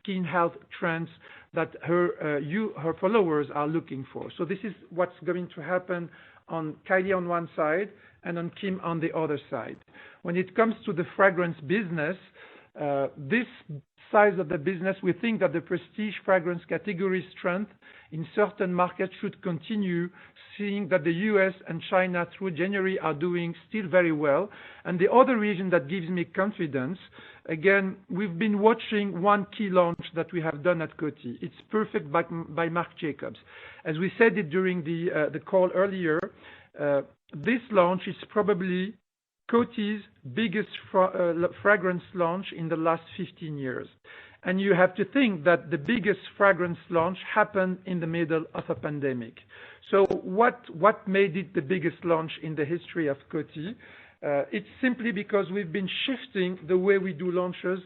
S2: skin health trends that her followers are looking for. So this is what's going to happen on Kylie on one side and on Kim on the other side. When it comes to the fragrance business, this size of the business, we think that the prestige fragrance category strength in certain markets should continue, seeing that the US and China through January are doing still very well. And the other reason that gives me confidence, again, we've been watching one key launch that we have done at Coty. It's Perfect by Marc Jacobs. As we said it during the call earlier, this launch is probably Coty's biggest fragrance launch in the last 15 years. And you have to think that the biggest fragrance launch happened in the middle of a pandemic. So what made it the biggest launch in the history of Coty? It's simply because we've been shifting the way we do launches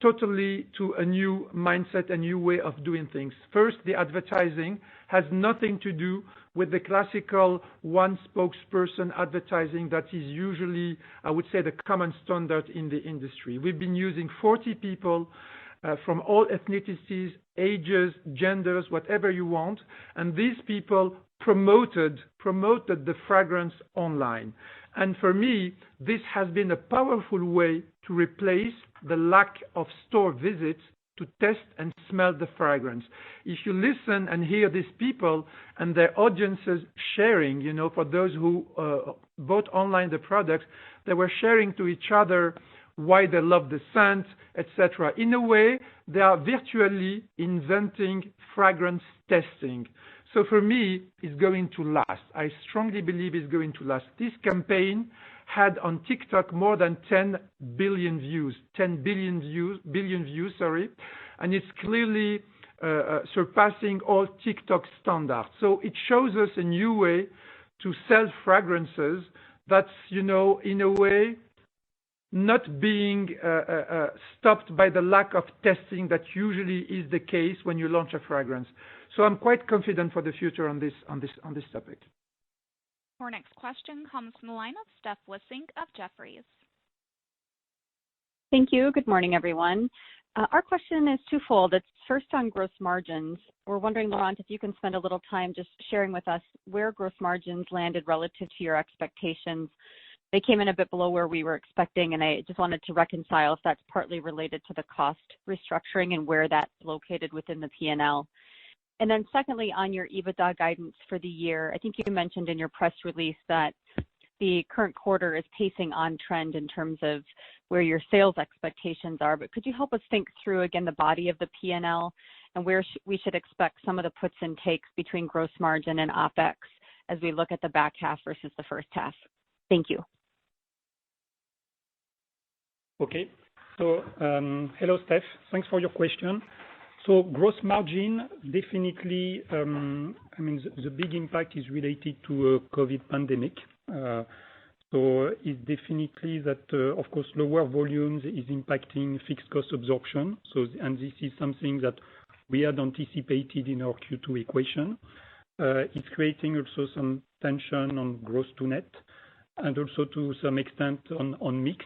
S2: totally to a new mindset, a new way of doing things. First, the advertising has nothing to do with the classical one spokesperson advertising that is usually, I would say, the common standard in the industry. We've been using 40 people from all ethnicities, ages, genders, whatever you want, and these people promoted the fragrance online. And for me, this has been a powerful way to replace the lack of store visits to test and smell the fragrance. If you listen and hear these people and their audiences sharing, for those who bought online the products, they were sharing to each other why they love the scent, etc. In a way, they are virtually inventing fragrance testing. So for me, it's going to last. I strongly believe it's going to last. This campaign had on TikTok more than 10 billion views, and it's clearly surpassing all TikTok standards. So it shows us a new way to sell fragrances that's, in a way, not being stopped by the lack of testing that usually is the case when you launch a fragrance. So I'm quite confident for the future on this topic.
S1: Our next question comes from the line of Steph Wissink of Jefferies.
S7: Thank you. Good morning, everyone. Our question is twofold. It's first on gross margins. We're wondering, Laurent, if you can spend a little time just sharing with us where gross margins landed relative to your expectations. They came in a bit below where we were expecting, and I just wanted to reconcile if that's partly related to the cost restructuring and where that's located within the P&L. And then secondly, on your EBITDA guidance for the year, I think you mentioned in your press release that the current quarter is pacing on trend in terms of where your sales expectations are. But could you help us think through, again, the body of the P&L and where we should expect some of the puts and takes between gross margin and OPEX as we look at the back half versus the first half? Thank you.
S3: Okay. So, hello, Steph. Thanks for your question. So gross margin, definitely, the big impact is related to COVID pandemic. So it's definitely that, of course, lower volumes is impacting fixed cost absorption. And this is something that we had anticipated in our Q2 equation. It's creating also some tension on gross to net and also to some extent on mix.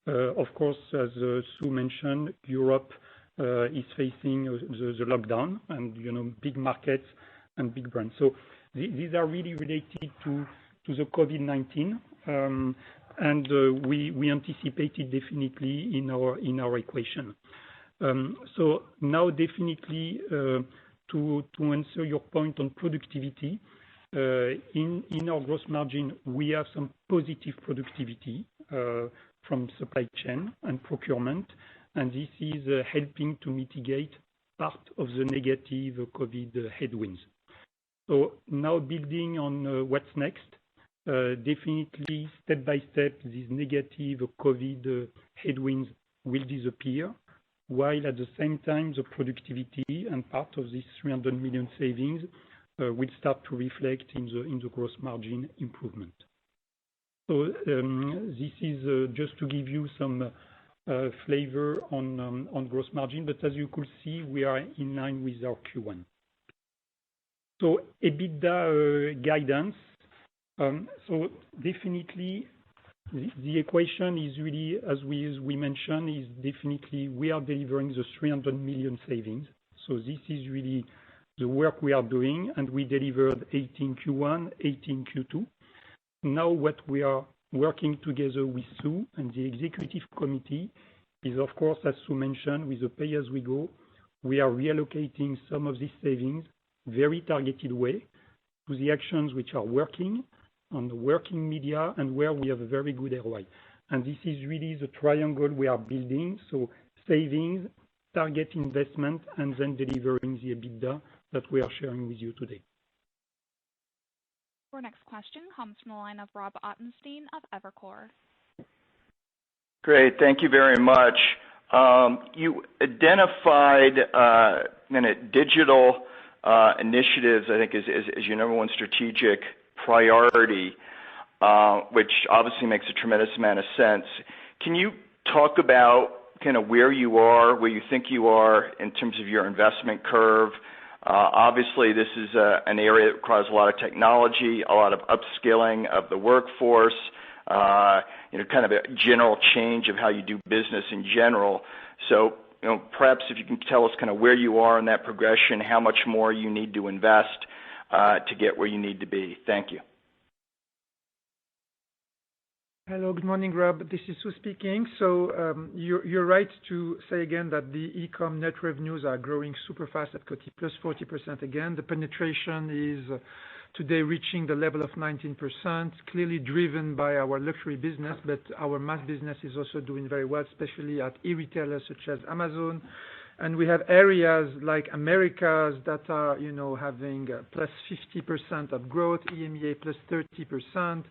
S3: Of course, as Sue mentioned, Europe is facing the lockdown and, big markets and big brands. So these are really related to the COVID-19. And we anticipated definitely in our equation. So now definitely to answer your point on productivity, in our gross margin, we have some positive productivity from supply chain and procurement, and this is helping to mitigate part of the negative COVID headwinds. So now building on what's next, definitely step by step, these negative COVID headwinds will disappear, while at the same time the productivity and part of this 300 million savings will start to reflect in the gross margin improvement. So this is just to give you some flavor on gross margin, but as you could see, we are in line with our Q1. So EBITDA guidance. So definitely the equation is really, as we mentioned, is definitely we are delivering the 300 million savings. So this is really the work we are doing, and we delivered 18 Q1, 18 Q2. Now what we are working together with Sue and the executive committee is, of course, as Sue mentioned, with the pay-as-we-go, we are reallocating some of these savings very targeted way to the actions which are working on the working media and where we have a very good ROI. And this is really the triangle we are building. So savings, target investment, and then delivering the EBITDA that we are sharing with you today.
S1: Our next question comes from the line of Rob Ottenstein of Evercore.
S8: Great. Thank you very much. You identified digital initiatives, I think, as your number one strategic priority, which obviously makes a tremendous amount of sense. Can you talk about kind of where you are, where you think you are in terms of your investment curve? Obviously, this is an area that requires a lot of technology, a lot of upskilling of the workforce, kind of a general change of how you do business in general. So, perhaps if you can tell us kind of where you are in that progression, how much more you need to invest to get where you need to be. Thank you.
S2: Hello, good morning, Rob. This is Sue speaking. So you're right to say again that the e-com net revenues are growing super fast at Coty, plus 40% again. The penetration is today reaching the level of 19%, clearly driven by our luxury business, but our mass business is also doing very well, especially at e-retailers such as Amazon. And we have areas like Americas that are, having plus 50% of growth, EMEA plus 30%.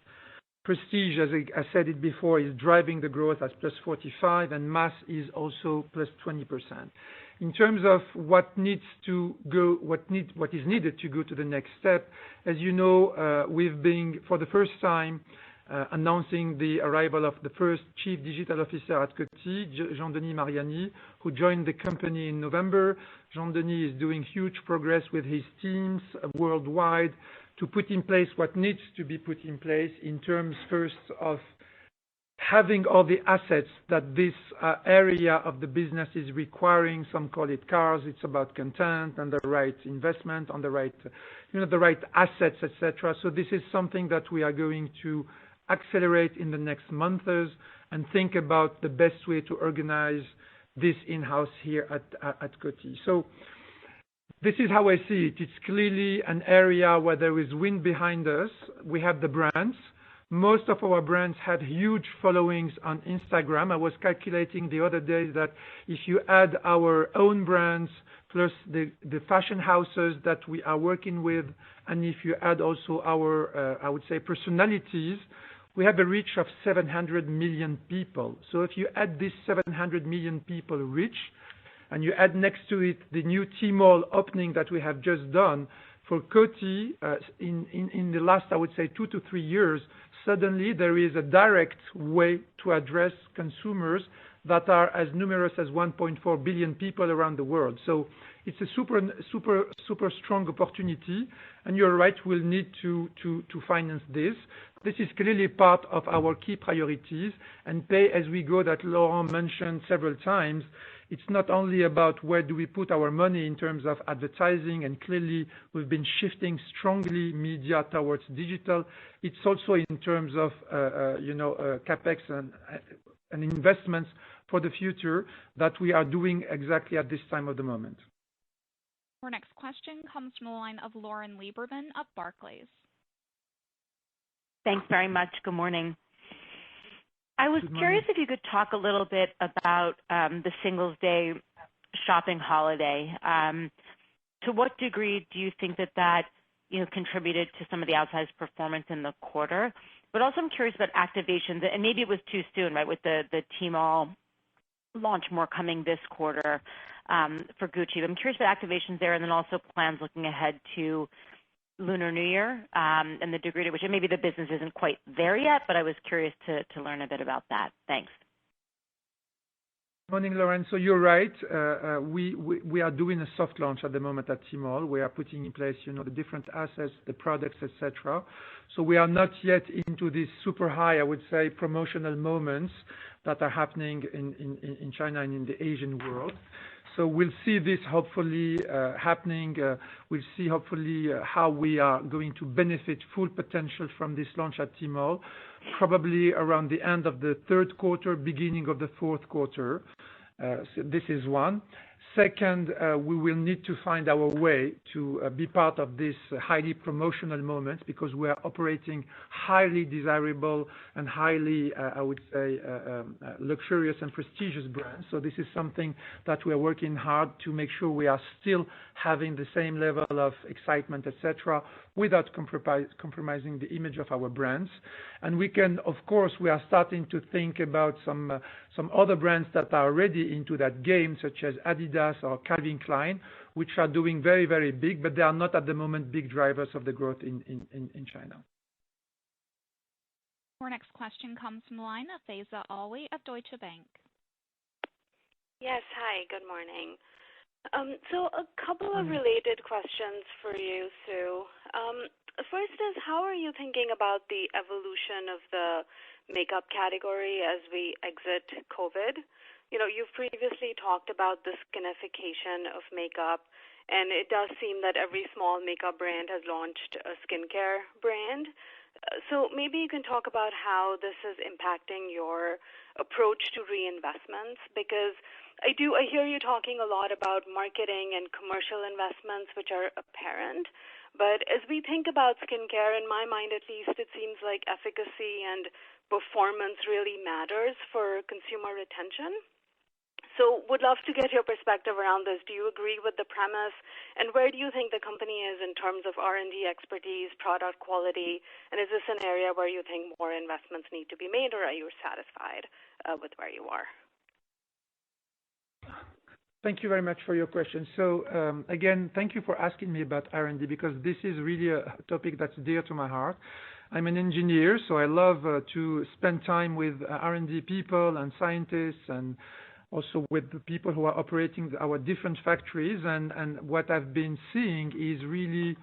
S2: Prestige, as I said it before, is driving the growth at plus 45%, and mass is also plus 20%. In terms of what is needed to go to the next step, as you know, we've been, for the first time, announcing the arrival of the first Chief Digital Officer at Coty, Jean-Denis Mariani, who joined the company in November. Jean-Denis is doing huge progress with his teams worldwide to put in place what needs to be put in place in terms first of having all the assets that this area of the business is requiring. Some call it cars. It's about content and the right investment on the right, the right assets, etc. So this is something that we are going to accelerate in the next months and think about the best way to organize this in-house here at Coty. So this is how I see it. It's clearly an area where there is wind behind us. We have the brands. Most of our brands have huge followings on Instagram. I was calculating the other day that if you add our own brands plus the fashion houses that we are working with, and if you add also our, I would say, personalities, we have a reach of 700 million people. So if you add this 700 million people reach, and you add next to it the new Tmall opening that we have just done for Coty in the last, I would say, 2 to 3 years, suddenly there is a direct way to address consumers that are as numerous as 1.4 billion people around the world. So it's a super strong opportunity, and you're right, we'll need to finance this. This is clearly part of our key priorities, and pay as we go that Laurent mentioned several times. It's not only about where do we put our money in terms of advertising, and clearly we've been shifting strongly media towards digital. It's also in terms of, capex and investments for the future that we are doing exactly at this time of the moment.
S1: Our next question comes from the line of Lauren Lieberman of Barclays.
S9: Thanks very much. Good morning. I was curious if you could talk a little bit about the Singles' Day shopping holiday. To what degree do you think that contributed to some of the outsized performance in the quarter? But also I'm curious about activations, and maybe it was too soon, right, with the Tmall launch more coming this quarter for Gucci. I'm curious about activations there, and then also plans looking ahead to Lunar New Year and the degree to which, and maybe the business isn't quite there yet, but I was curious to learn a bit about that. Thanks.
S2: Morning, Lauren. So you're right. We are doing a soft launch at the moment at Tmall. We are putting in place, the different assets, the products, etc. So we are not yet into these super high, I would say, promotional moments that are happening in China and in the Asian world. We'll see this hopefully happening. We'll see hopefully how we are going to benefit full potential from this launch at Tmall, probably around the end of the third quarter, beginning of the fourth quarter. This is one. Second, we will need to find our way to be part of this highly promotional moment because we are operating highly desirable and highly, I would say, luxurious and prestigious brands. This is something that we are working hard to make sure we are still having the same level of excitement, etc., without compromising the image of our brands. And we are starting to think about some other brands that are already into that game, such as Adidas or Calvin Klein, which are doing very, very big, but they are not at the moment big drivers of the growth in China.
S1: Our next question comes from the line of Faiza Alwy of Deutsche Bank.
S10: Yes, hi, good morning. So a couple of related questions for you, Sue. First is, how are you thinking about the evolution of the makeup category as we exit COVID? You've previously talked about the skinification of makeup, and it does seem that every small makeup brand has launched a skincare brand. So maybe you can talk about how this is impacting your approach to reinvestments, because I hear you talking a lot about marketing and commercial investments, which are apparent. But as we think about skincare, in my mind at least, it seems like efficacy and performance really matters for consumer retention. So would love to get your perspective around this. Do you agree with the premise? And where do you think the company is in terms of R&D expertise, product quality? And is this an area where you think more investments need to be made, or are you satisfied with where you are?
S2: Thank you very much for your question. So again, thank you for asking me about R&D because this is really a topic that's dear to my heart. I'm an engineer, so I love to spend time with R&D people and scientists and also with the people who are operating our different factories. And what I've been seeing is really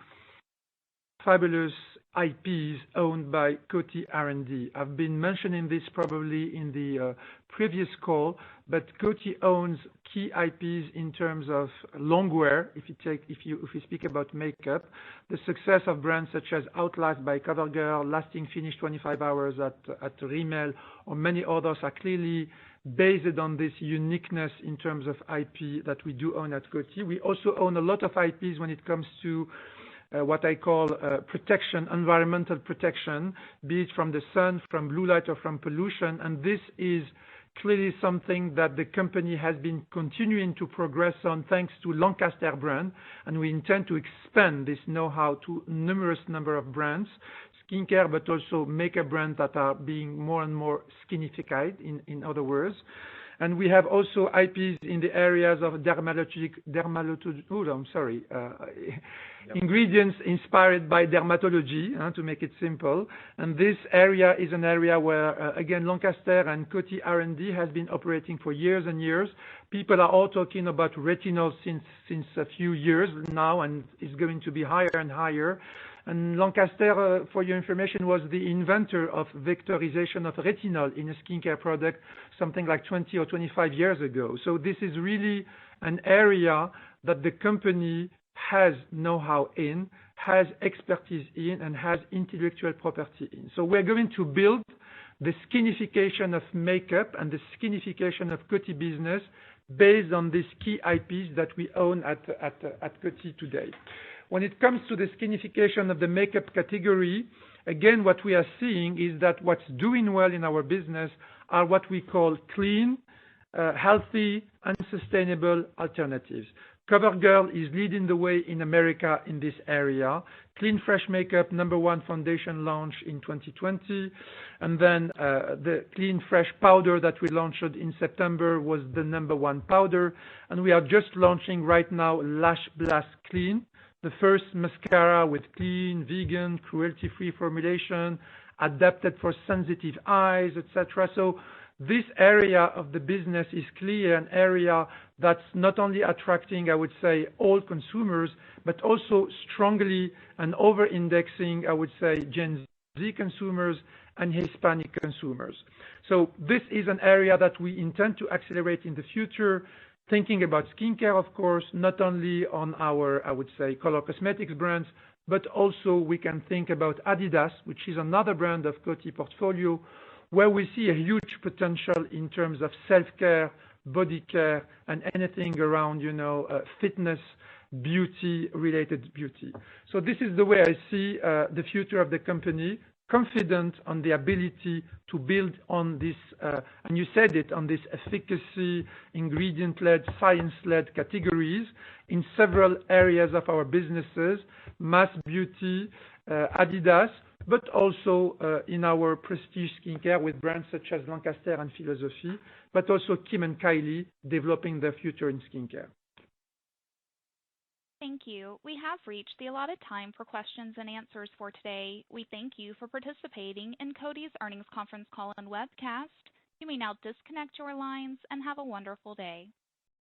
S2: fabulous IPs owned by Coty R&D. I've been mentioning this probably in the previous call, but Coty owns key IPs in terms of longwear. If you speak about makeup, the success of brands such as Outlast by CoverGirl, Lasting Finish 25 Hours at Rimmel, or many others are clearly based on this uniqueness in terms of IP that we do own at Coty. We also own a lot of IPs when it comes to what I call protection, environmental protection, be it from the sun, from blue light, or from pollution. And this is clearly something that the company has been continuing to progress on thanks to Lancaster brand. And we intend to expand this know-how to numerous number of brands, skincare, but also makeup brands that are being more and more skinified, in other words. And we have also IPs in the areas of ingredients inspired by dermatology, to make it simple. And this area is an area where, again, Lancaster and Coty R&D has been operating for years and years. People are all talking about retinol since a few years now, and it's going to be higher and higher. And Lancaster, for your information, was the inventor of vectorization of retinol in a skincare product something like 20 or 25 years ago. So this is really an area that the company has know-how in, has expertise in, and has intellectual property in. So we're going to build the skinification of makeup and the skinification of Coty business based on these key IPs that we own at Coty today. When it comes to the skinification of the makeup category, again, what we are seeing is that what's doing well in our business are what we call clean, healthy, and sustainable alternatives. CoverGirl is leading the way in America in this area. Clean Fresh Makeup, #1 foundation launch in 2020. And then the Clean Fresh Powder that we launched in September was the #1 powder. And we are just launching right now Lash Blast Clean, the first mascara with clean, vegan, cruelty-free formulation, adapted for sensitive eyes, etc. So this area of the business is clearly an area that's not only attracting, I would say, all consumers, but also strongly and over-indexing, I would say, Gen Z consumers and Hispanic consumers. So this is an area that we intend to accelerate in the future. Thinking about skincare, of course, not only on our, I would say, color cosmetics brands, but also we can think about Adidas, which is another brand of Coty portfolio, where we see a huge potential in terms of self-care, body care, and anything around, fitness, beauty-related beauty. So this is the way I see the future of the company, confident on the ability to build on this, and you said it, on this efficacy, ingredient-led, science-led categories in several areas of our businesses, mass beauty, Adidas, but also in our prestige skincare with brands such as Lancaster and Philosophy, but also Kim and Kylie developing their future in skincare.
S1: Thank you. We have reached the allotted time for questions and answers for today. We thank you for participating in Coty's earnings conference call and webcast. You may now disconnect your lines and have a wonderful day.